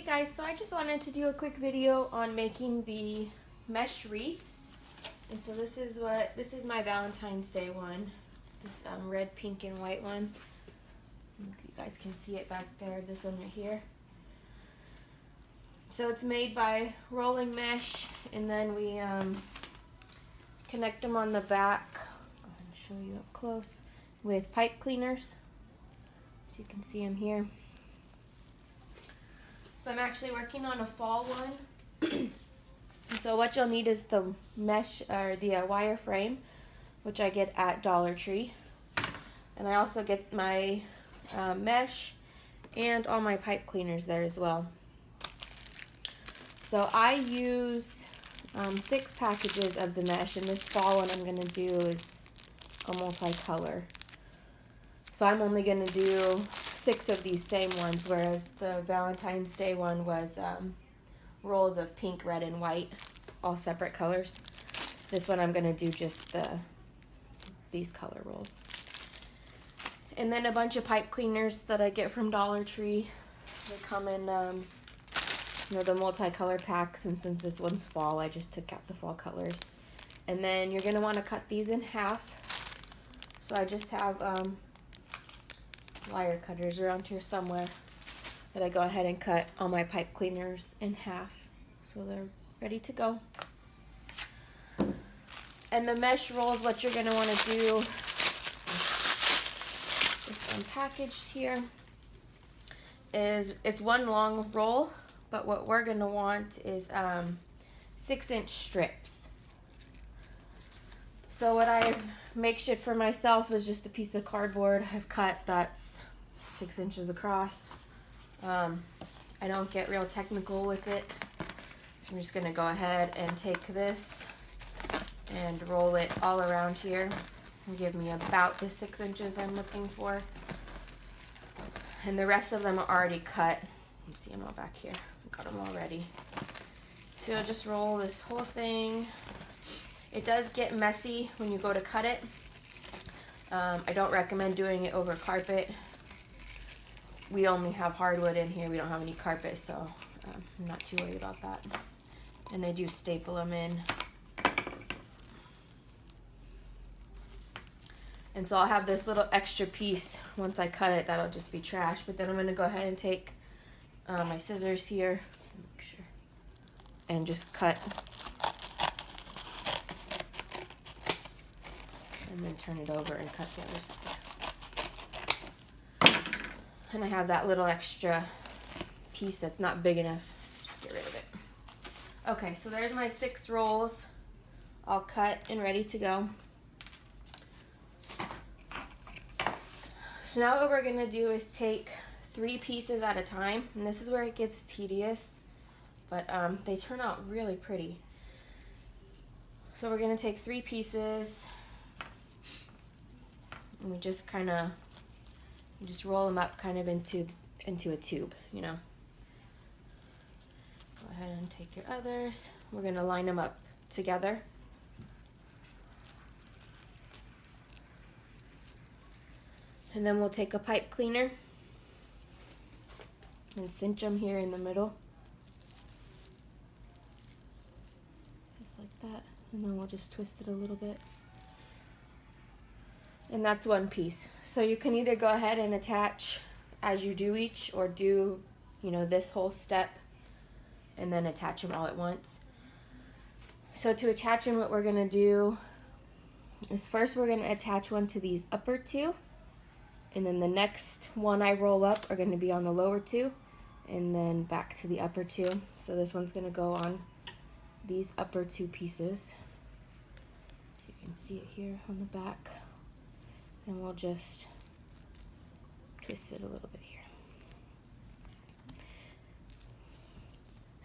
Hey guys, so I just wanted to do a quick video on making the mesh wreaths. And so this is my Valentine's Day one. This red, pink, and white one. You guys can see it back there, this one right here. So it's made by rolling mesh, and then we connect them on the back. Go ahead and show you up close with pipe cleaners. So you can see them here. So I'm actually working on a fall one. So what you'll need is the mesh or the wire frame, which I get at Dollar Tree. And I also get my mesh and all my pipe cleaners there as well. So I use 6 packages of the mesh, and this fall one I'm going to do is a multicolor. So I'm only going to do 6 of these same ones, whereas the Valentine's Day one was rolls of pink, red, and white, all separate colors. This one I'm going to do just these color rolls. And then a bunch of pipe cleaners that I get from Dollar Tree. They come in the multicolor packs, and since this one's fall, I just took out the fall colors. And then you're going to want to cut these in half. So I just have wire cutters around here somewhere that I go ahead and cut all my pipe cleaners in half so they're ready to go. And the mesh rolls, what you're going to want to do, this unpackaged here, is it's one long roll, but what we're going to want is 6-inch strips. So what I've makeshift for myself is just a piece of cardboard I've cut that's 6 inches across. I don't get real technical with it. I'm just going to go ahead and take this and roll it all around here and give me about the 6 inches I'm looking for. And the rest of them are already cut. You see them all back here. I've got them all ready. So you'll just roll this whole thing. It does get messy when you go to cut it. I don't recommend doing it over carpet. We only have hardwood in here. We don't have any carpet, so I'm not too worried about that. And they do staple them in. And so I'll have this little extra piece. Once I cut it, that'll just be trash. But then I'm going to go ahead and take my scissors here, make sure, and just cut. And then turn it over and cut the other side. And I have that little extra piece that's not big enough, so just get rid of it. Okay, so there's my 6 rolls, all cut and ready to go. So now what we're gonna do is take 3 pieces at a time, and this is where it gets tedious, but they turn out really pretty. So we're gonna take 3 pieces, and we just roll them up kind of into a tube, you know. Go ahead and take your others. We're going to line them up together. And then we'll take a pipe cleaner and cinch them here in the middle. Just like that. And then we'll just twist it a little bit. And that's one piece. So you can either go ahead and attach as you do each, or do, this whole step and then attach them all at once. So to attach them, what we're gonna do is first we're gonna attach one to these upper 2, and then the next one I roll up are gonna be on the lower 2, and then back to the upper 2. So this one's gonna go on these upper 2 pieces. You can see it here on the back. And we'll just twist it a little bit here.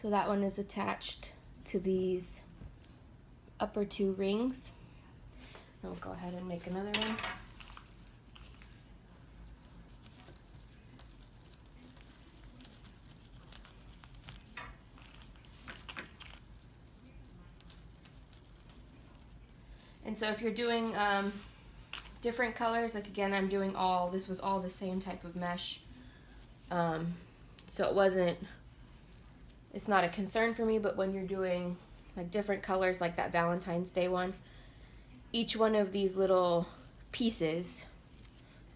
So that one is attached to these upper 2 rings. And we'll go ahead and make another one. And so if you're doing different colors, like again, I'm doing this was all the same type of mesh. So it wasn't it's not a concern for me, but when you're doing like different colors like that Valentine's Day one, each one of these little pieces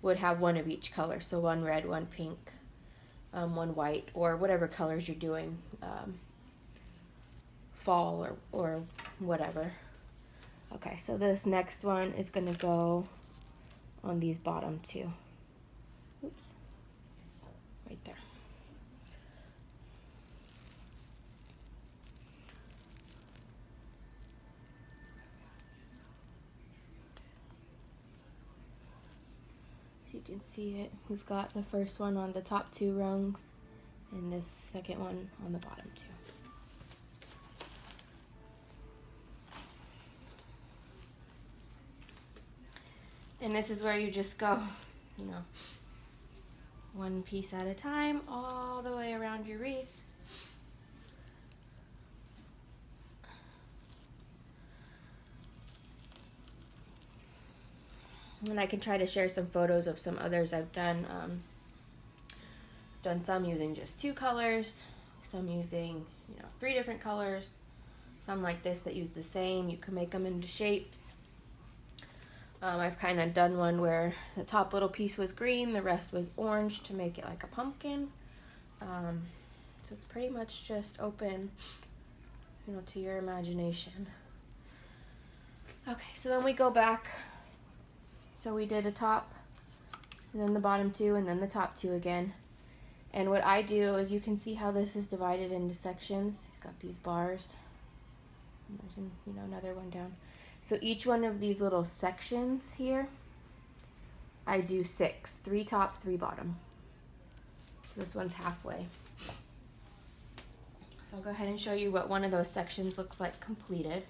would have one of each color. So one red, one pink, one white, or whatever colors you're doing, fall or whatever. Okay, so this next one is gonna go on these bottom two. Oops, right there. So you can see it, we've got the first one on the top two rungs and this second one on the bottom two. And this is where you just go, you know, one piece at a time all the way around your wreath. And I can try to share some photos of some others I've done. Done some using just 2 colors, some using, you know, 3 different colors, some like this that use the same. You can make them into shapes. I've kind of done one where the top little piece was green, the rest was orange to make it like a pumpkin. So it's pretty much just open, you know, to your imagination. Okay, so then we go back. So we did a top, and then the bottom 2, and then the top 2 again. And what I do is, you can see how this is divided into sections. You've got these bars. And there's, you know, another one down. So each one of these little sections here, I do 6, 3 top, 3 bottom. So this one's halfway. So I'll go ahead and show you what one of those sections looks like completed.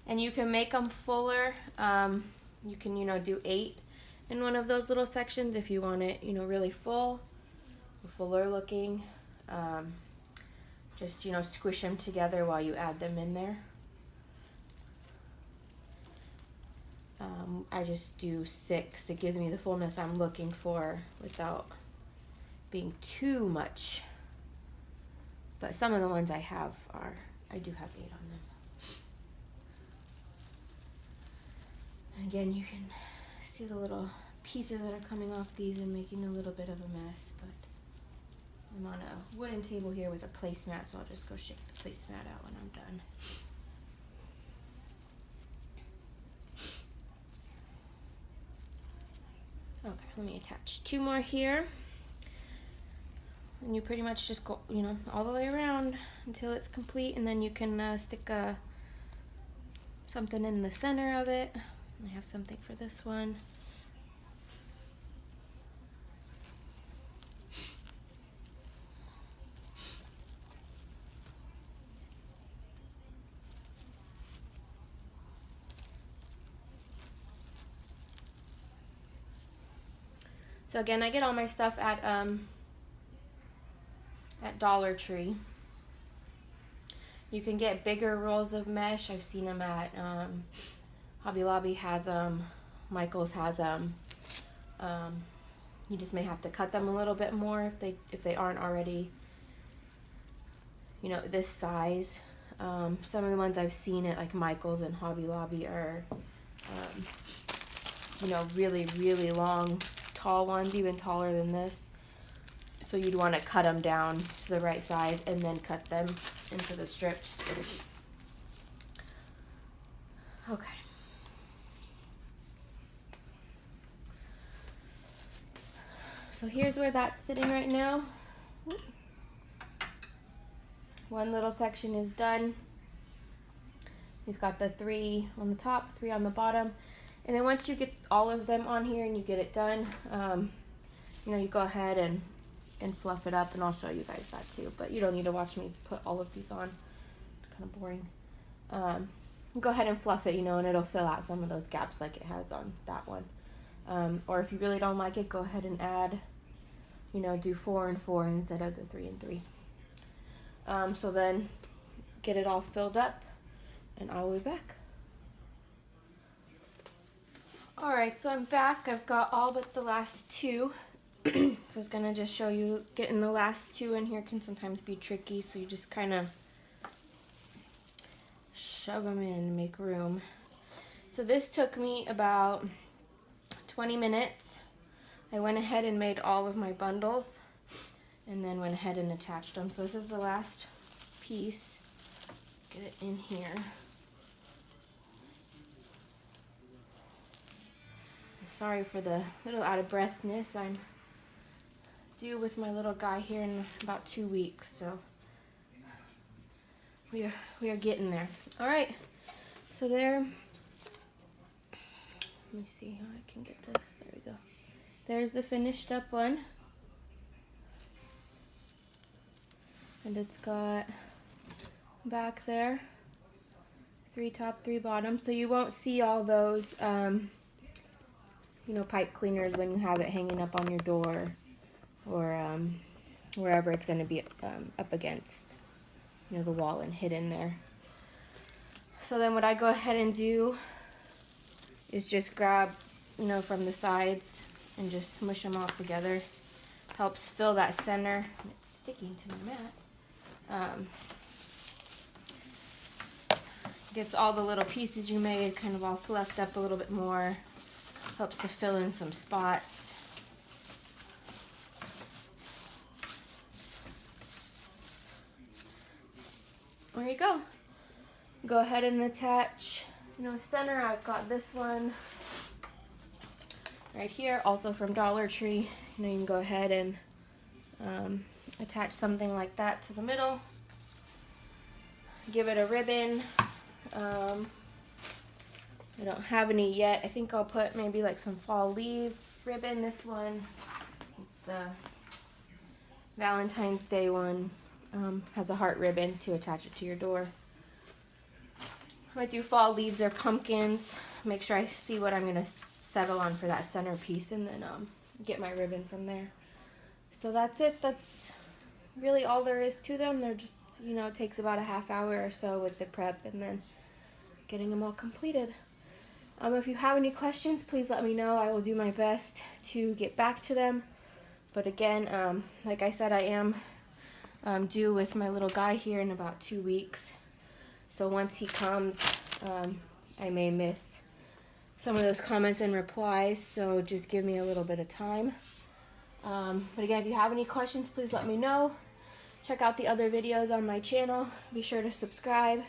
And you can make them fuller. You can, you know, do 8 in one of those little sections if you want it, you know, really full or fuller looking. Just, you know, squish them together while you add them in there. I just do 6. It gives me the fullness I'm looking for without being too much. But some of the ones I have I do have 8 on them. And again, you can see the little pieces that are coming off these and making a little bit of a mess, but I'm on a wooden table here with a placemat, so I'll just go shake the placemat out when I'm done. Okay, let me attach 2 more here. And you pretty much just go, you know, all the way around until it's complete, and then you can stick something in the center of it. I have something for this one. So again, I get all my stuff at Dollar Tree. You can get bigger rolls of mesh. I've seen them at Hobby Lobby has them. Michael's has them. You just may have to cut them a little bit more if they aren't already, you know, this size. Some of the ones I've seen at like Michael's and Hobby Lobby are, you know, really, really long, tall ones, even taller than this. So you'd want to cut them down to the right size and then cut them into the strips. Okay. So here's where that's sitting right now. One little section is done. We've got the 3 on the top, 3 on the bottom. And then once you get all of them on here and you get it done, you know, you go ahead and fluff it up, and I'll show you guys that too. But you don't need to watch me put all of these on. It's kind of boring. Go ahead and fluff it, you know, and it'll fill out some of those gaps like it has on that one. Or if you really don't like it, go ahead and add, you know, do 4 and 4 instead of the 3 and 3. So then get it all filled up, and I will be back. Alright, so I'm back. I've got all but the last two. So I was going to just show you, getting the last two in here can sometimes be tricky, so you just kind of shove them in, make room. So this took me about 20 minutes. I went ahead and made all of my bundles and then went ahead and attached them. So this is the last piece. Get it in here. Sorry for the little out of breathness. I'm due with my little guy here in about 2 weeks, so we are getting there. All right, so there. Let me see how I can get this. There we go. There's the finished up one, and it's got back there 3 top, 3 bottom. So you won't see all those. You know, pipe cleaners when you have it hanging up on your door or wherever it's going to be up against, you know, the wall and hidden there. So then what I go ahead and do is just grab, you know, from the sides and just smush them all together. Helps fill that center. It's sticking to my mat. Gets all the little pieces you made kind of all fluffed up a little bit more. Helps to fill in some spots. There you go. Go ahead and attach, you know, center. I've got this one right here, also from Dollar Tree. You know, you can go ahead and attach something like that to the middle. Give it a ribbon. I don't have any yet. I think I'll put maybe like some fall leaf ribbon. This one, the Valentine's Day one, has a heart ribbon to attach it to your door. I might do fall leaves or pumpkins. Make sure I see what I'm going to settle on for that centerpiece, and then get my ribbon from there. So that's it. That's really all there is to them. They're just, you know, it takes about a half hour or so with the prep and then getting them all completed. If you have any questions, please let me know. I will do my best to get back to them. But again, like I said, I am due with my little guy here in about 2 weeks. So once he comes, I may miss some of those comments and replies. So just give me a little bit of time. But again, if you have any questions, please let me know. Check out the other videos on my channel. Be sure to subscribe.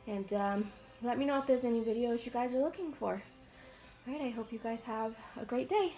And let me know if there's any videos you guys are looking for. All right, I hope you guys have a great day.